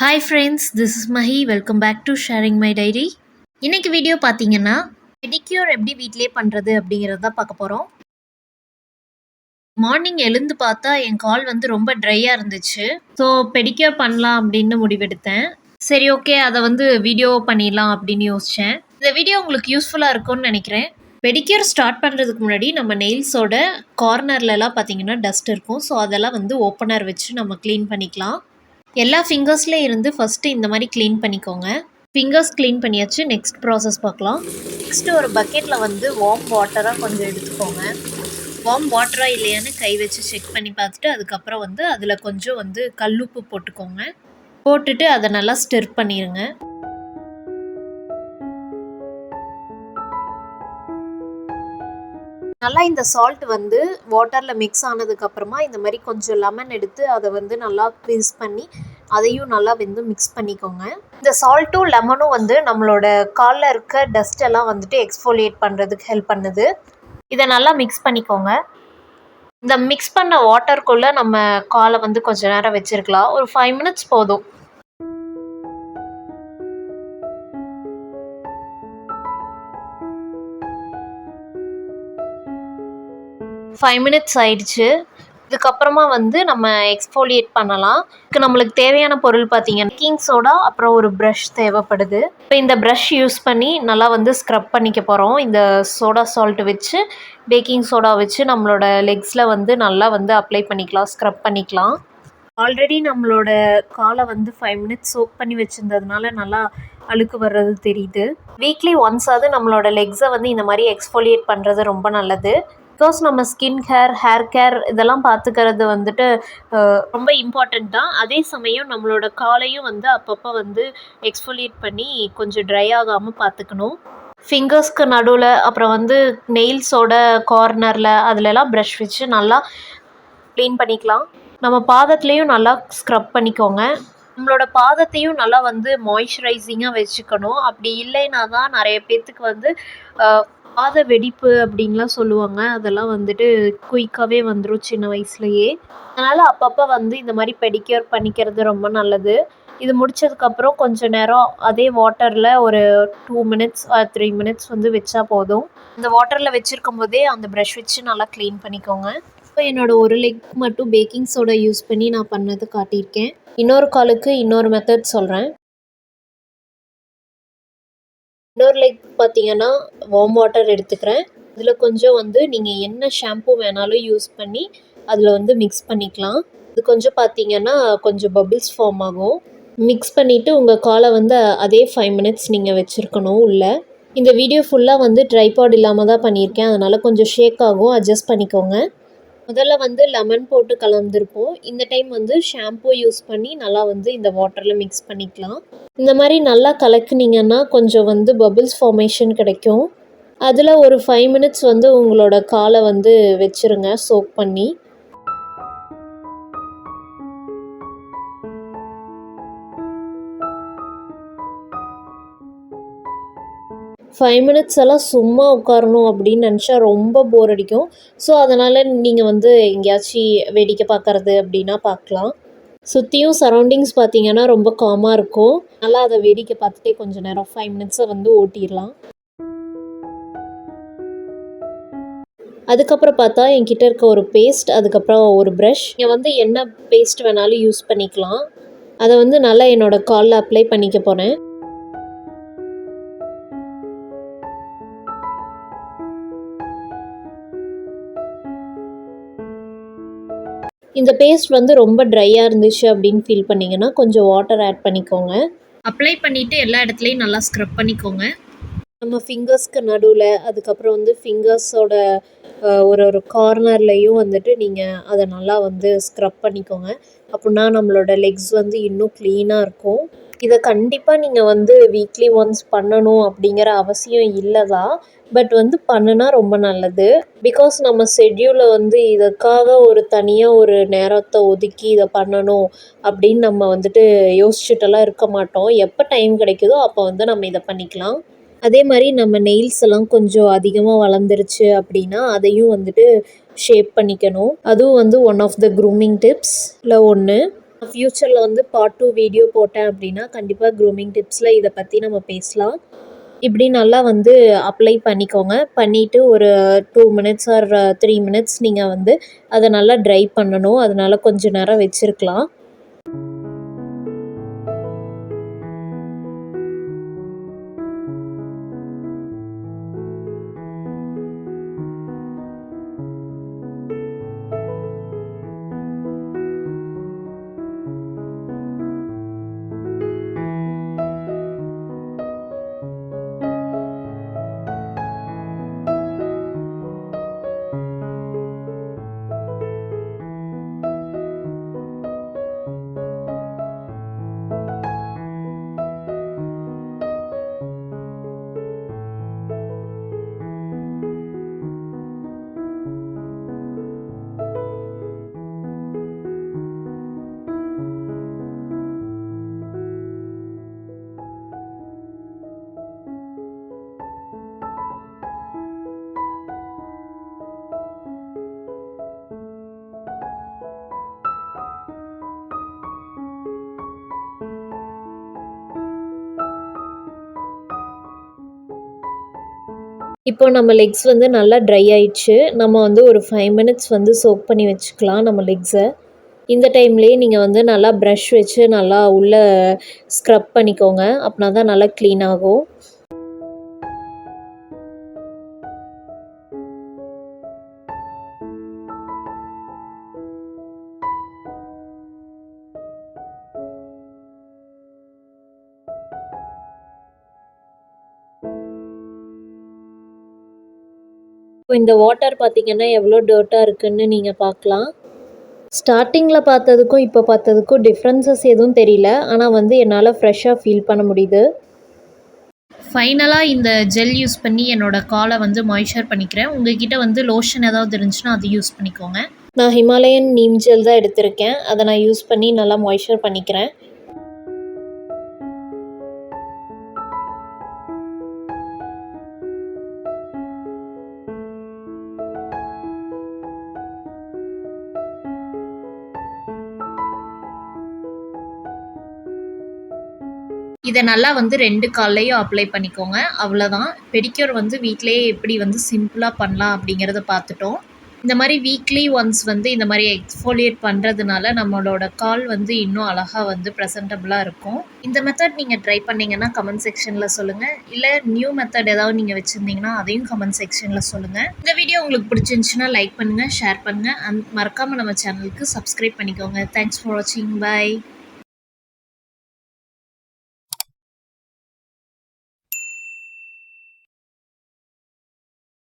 Hi friends, this is Mahi. Welcome back to sharing my diary. இன்னைக்கு video பார்த்தீங்கன்னா pedicure எப்படி வீட்டிலே பண்ணுறது அப்படிங்கிறது தான் பார்க்க போகிறோம். மார்னிங் எழுந்து பார்த்தா என் கால் வந்து ரொம்ப ட்ரையாக இருந்துச்சு. ஸோ பெடிக்யூர் பண்ணலாம் அப்படின்னு முடிவெடுத்தேன். சரி, ஓகே, அதை வந்து வீடியோ பண்ணிடலாம் அப்படின்னு யோசித்தேன். இந்த வீடியோ உங்களுக்கு யூஸ்ஃபுல்லாக இருக்கும்னு நினைக்கிறேன். பெடிக்யூர் ஸ்டார்ட் பண்ணுறதுக்கு முன்னாடி நம்ம நெயில்ஸோட கார்னர்லலாம் பார்த்தீங்கன்னா டஸ்ட் இருக்கும். ஸோ அதெல்லாம் வந்து ஓப்பனர் வச்சு நம்ம க்ளீன் பண்ணிக்கலாம். எல்லா ஃபிங்கர்ஸ்லேயும் இருந்து ஃபஸ்ட்டு இந்த மாதிரி க்ளீன் பண்ணிக்கோங்க. ஃபிங்கர்ஸ் க்ளீன் பண்ணியாச்சு. நெக்ஸ்ட் ப்ராசஸ் பார்க்கலாம். நெக்ஸ்ட்டு ஒரு பக்கெட்டில் வந்து வார்ம் வாட்டராக கொஞ்சம் எடுத்துக்கோங்க. வார்ம் வாட்டராக இல்லையான்னு கை வச்சு செக் பண்ணி பார்த்துட்டு அதுக்கப்புறம் வந்து அதில் கொஞ்சம் வந்து கல்லுப்பு போட்டுக்கோங்க. போட்டுட்டு அதை நல்லா ஸ்டிர் பண்ணிடுங்க. நல்லா இந்த சால்ட் வந்து வாட்டரில் மிக்ஸ் ஆனதுக்கப்புறமா இந்த மாதிரி கொஞ்சம் லெமன் எடுத்து அதை வந்து நல்லா க்வீஸ் பண்ணி அதையும் நல்லா வந்து மிக்ஸ் பண்ணிக்கோங்க. இந்த சால்ட்டும் லெமனும் வந்து நம்மளோட காலில் இருக்க டஸ்ட் எல்லாம் வந்துட்டு எக்ஸ்ஃபோலியேட் பண்ணுறதுக்கு ஹெல்ப் பண்ணுது. இதை நல்லா மிக்ஸ் பண்ணிக்கோங்க. இந்த மிக்ஸ் பண்ண வாட்டருக்குள்ளே நம்ம காலை வந்து கொஞ்சம் நேரம் வச்சுருக்கலாம். ஒரு 5 மினிட்ஸ் போதும். 5 மினிட்ஸ் ஆயிடுச்சு. இதுக்கப்புறமா வந்து நம்ம எக்ஸ்ஃபோலியேட் பண்ணலாம். இதுக்கு நம்மளுக்கு தேவையான பொருள் பார்த்தீங்கன்னா பேக்கிங் சோடா, அப்புறம் ஒரு ப்ரஷ் தேவைப்படுது. இப்போ இந்த ப்ரஷ் யூஸ் பண்ணி நல்லா வந்து ஸ்க்ரப் பண்ணிக்க போகிறோம். இந்த சோடா சால்ட் வச்சு, பேக்கிங் சோடா வச்சு நம்மளோட லெக்ஸில் வந்து நல்லா வந்து அப்ளை பண்ணிக்கலாம், ஸ்க்ரப் பண்ணிக்கலாம். ஆல்ரெடி நம்மளோட காலை வந்து 5 மினிட்ஸ் சோக் பண்ணி வச்சுருந்ததுனால நல்லா அழுக்கு வர்றது தெரியுது. வீக்லி ஒன்ஸாவது நம்மளோட லெக்ஸை வந்து இந்த மாதிரி எக்ஸ்ஃபோலியேட் பண்ணுறது ரொம்ப நல்லது. பிகாஸ் நம்ம ஸ்கின் ஹேர் கேர் இதெல்லாம் பார்த்துக்கிறது வந்துட்டு ரொம்ப இம்பார்ட்டண்ட் தான். அதே சமயம் நம்மளோட காலையும் வந்து அப்பப்போ வந்து எக்ஸ்ஃபோலியேட் பண்ணி கொஞ்சம் ட்ரை ஆகாமல் பார்த்துக்கணும். ஃபிங்கர்ஸ்க்கு நடுவில், அப்புறம் வந்து நெயில்ஸோட கார்னரில் அதுலலாம் ப்ரஷ் வச்சு நல்லா க்ளீன் பண்ணிக்கலாம். நம்ம பாதத்துலேயும் நல்லா ஸ்க்ரப் பண்ணிக்கோங்க. நம்மளோட பாதத்தையும் நல்லா வந்து மாய்ஸ்சரைசிங்காக வச்சுக்கணும். அப்படி இல்லைன்னா தான் நிறைய பேர்த்துக்கு வந்து பாத வெடிப்பு அப்படின்லாம் சொல்லுவாங்க. அதெல்லாம் வந்துட்டு குயிக்காகவே வந்துடும் சின்ன வயசுலையே. அதனால் அப்பப்போ வந்து இந்த மாதிரி பெடிக்யூர் பண்ணிக்கிறது ரொம்ப நல்லது. இது முடித்ததுக்கப்புறம் கொஞ்சம் நேரம் அதே வாட்டரில் ஒரு 2 மினிட்ஸ் 3 மினிட்ஸ் வந்து வச்சா போதும். இந்த வாட்டரில் வச்சுருக்கும் போதே அந்த ப்ரஷ் வச்சு நல்லா க்ளீன் பண்ணிக்கோங்க. இப்போ என்னோடய ஒரு லெக் மட்டும் பேக்கிங் சோடா யூஸ் பண்ணி நான் பண்ணது காட்டியிருக்கேன். இன்னொரு காலுக்கு இன்னொரு மெத்தட் சொல்கிறேன். இன்னொரு லெக் பார்த்தீங்கன்னா வார்ம் வாட்டர் எடுத்துக்கிறேன். இதில் கொஞ்சம் வந்து நீங்கள் என்ன ஷாம்பூ வேணாலும் யூஸ் பண்ணி அதில் வந்து மிக்ஸ் பண்ணிக்கலாம். இது கொஞ்சம் பார்த்தீங்கன்னா கொஞ்சம் பபிள்ஸ் ஃபார்ம் ஆகும். மிக்ஸ் பண்ணிவிட்டு உங்கள் காலை வந்து அதே 5 மினிட்ஸ் நீங்கள் வச்சுருக்கணும் உள்ளே. இந்த வீடியோ ஃபுல்லாக வந்து ட்ரைபாட் இல்லாமல் தான் பண்ணியிருக்கேன். அதனால் கொஞ்சம் ஷேக் ஆகும், அட்ஜஸ்ட் பண்ணிக்கோங்க. முதல்ல வந்து லெமன் போட்டு கலந்துருப்போம். இந்த டைம் வந்து ஷாம்பூ யூஸ் பண்ணி நல்லா வந்து இந்த வாட்டரில் மிக்ஸ் பண்ணிக்கலாம். இந்த மாதிரி நல்லா கலக்குனீங்கன்னா கொஞ்சம் வந்து பபிள்ஸ் ஃபார்மேஷன் கிடைக்கும். அதில் ஒரு 5 மினிட்ஸ் வந்து உங்களோட காலை வந்து வச்சுருங்க சோக் பண்ணி. ஃபைவ் மினிட்ஸ் எல்லாம் சும்மா உட்காரணும் அப்படின்னு நினச்சா ரொம்ப போர் அடிக்கும். ஸோ அதனால் நீங்கள் வந்து எங்கேயாச்சும் வேடிக்கை பார்க்குறது அப்படின்னா பார்க்கலாம். சுற்றியும் சரௌண்டிங்ஸ் பார்த்தீங்கன்னா ரொம்ப காமாக இருக்கும். நல்லா அதை வேடிக்கை பார்த்துட்டே கொஞ்சம் நேரம் 5 மினிட்ஸை வந்து ஓட்டிடலாம். அதுக்கப்புறம் பார்த்தா என்கிட்ட இருக்க ஒரு பேஸ்ட், அதுக்கப்புறம் ஒரு ப்ரஷ். நீங்கள் வந்து என்ன பேஸ்ட் வேணாலும் யூஸ் பண்ணிக்கலாம். அதை வந்து நல்லா என்னோடய காலில் அப்ளை பண்ணிக்க போகிறேன். இந்த பேஸ்ட் வந்து ரொம்ப ட்ரையாக இருந்துச்சு அப்படின்னு ஃபீல் பண்ணிங்கன்னா கொஞ்சம் வாட்டர் ஆட் பண்ணிக்கோங்க. அப்ளை பண்ணிவிட்டு எல்லா இடத்துலையும் நல்லா ஸ்க்ரப் பண்ணிக்கோங்க. நம்ம ஃபிங்கர்ஸ்க்கு நடுவில், அதுக்கப்புறம் வந்து ஃபிங்கர்ஸோட ஒரு கார்னர்லேயும் வந்துட்டு நீங்கள் அதை நல்லா வந்து ஸ்க்ரப் பண்ணிக்கோங்க. அப்படின்னா நம்மளோட லெக்ஸ் வந்து இன்னும் க்ளீனாக இருக்கும். இதை கண்டிப்பாக நீங்கள் வந்து வீக்லி ஒன்ஸ் பண்ணணும் அப்படிங்கிற அவசியம் இல்லை தான். பட் வந்து பண்ணுனா ரொம்ப நல்லது. பிகாஸ் நம்ம ஷெட்யூலில் வந்து இதுக்காக ஒரு தனியாக ஒரு நேரத்தை ஒதுக்கி இதை பண்ணணும் அப்படின்னு நம்ம வந்துட்டு யோசிச்சுட்டெல்லாம் இருக்க மாட்டோம். எப்போ டைம் கிடைக்குதோ அப்போ வந்து நம்ம இதை பண்ணிக்கலாம். அதே மாதிரி நம்ம நெயில்ஸ் எல்லாம் கொஞ்சம் அதிகமாக வளர்ந்துருச்சு அப்படின்னா அதையும் வந்துட்டு ஷேப் பண்ணிக்கணும். அதுவும் வந்து ஒன் ஆஃப் த க்ரூமிங் டிப்ஸில் ஒன்று. ஃப்யூச்சரில் வந்து பார்ட் 2 வீடியோ போட்டேன் அப்படின்னா கண்டிப்பாக க்ரூமிங் டிப்ஸில் இதை பற்றி நம்ம பேசலாம். இப்படி நல்லா வந்து அப்ளை பண்ணிக்கோங்க. பண்ணிவிட்டு ஒரு 2 மினிட்ஸ் ஆர் 3 மினிட்ஸ் நீங்கள் வந்து அதை நல்லா ட்ரை பண்ணணும். அதனால கொஞ்சம் நேரம் வச்சுருக்கலாம். இப்போ நம்ம லெக்ஸ் வந்து நல்லா ட்ரை ஆயிடுச்சு. நம்ம வந்து ஒரு 5 மினிட்ஸ் வந்து சோக் பண்ணி வச்சுக்கலாம் நம்ம லெக்ஸை. இந்த டைம்லேயே நீங்கள் வந்து நல்லா ப்ரஷ் வச்சு நல்லா உள்ளே ஸ்க்ரப் பண்ணிக்கோங்க. அப்படின்னா தான் நல்லா க்ளீன் ஆகும். இப்போ இந்த வாட்டர் பார்த்திங்கன்னா எவ்வளோ டர்ட்டாக இருக்குதுன்னு நீங்கள் பார்க்கலாம். ஸ்டார்டிங்கில் பார்த்ததுக்கும் இப்போ பார்த்ததுக்கும் டிஃப்ரென்சஸ் எதுவும் தெரியல. ஆனால் வந்து என்னால் ஃப்ரெஷ்ஷாக ஃபீல் பண்ண முடியுது. ஃபைனலாக இந்த ஜெல் யூஸ் பண்ணி என்னோடய காலை வந்து மாய்ஸ்சர் பண்ணிக்கிறேன். உங்கள்கிட்ட வந்து லோஷன் ஏதாவது இருந்துச்சுன்னா அது யூஸ் பண்ணிக்கோங்க. நான் ஹிமாலயன் நீம் ஜெல் தான் எடுத்திருக்கேன். அதை நான் யூஸ் பண்ணி நல்லா மாய்ஸ்சர் பண்ணிக்கிறேன். இதை நல்லா வந்து 2 கால்லையும் அப்ளை பண்ணிக்கோங்க. அவ்வளோதான். பெடிக்யூர் வந்து வீட்டிலேயே எப்படி வந்து சிம்பிளாக பண்ணலாம் அப்படிங்கிறத பார்த்துட்டோம். இந்த மாதிரி வீக்லி ஒன்ஸ் வந்து இந்த மாதிரி எக்ஸ்ஃபோலியேட் பண்ணுறதுனால நம்மளோட கால் வந்து இன்னும் அழகாக வந்து ப்ரெசன்டபுளாக இருக்கும். இந்த மெத்தட் நீங்கள் ட்ரை பண்ணிங்கன்னா கமெண்ட் செக்ஷனில் சொல்லுங்கள். இல்லை நியூ மெத்தட் ஏதாவது நீங்கள் வச்சுருந்தீங்கன்னா அதையும் கமெண்ட் செக்ஷனில் சொல்லுங்கள். இந்த வீடியோ உங்களுக்கு பிடிச்சிருந்துச்சுன்னா லைக் பண்ணுங்கள், ஷேர் பண்ணுங்கள், மறக்காமல் நம்ம சேனலுக்கு சப்ஸ்கிரைப் பண்ணிக்கோங்க. தேங்க்ஸ் ஃபார் வாட்சிங். பை.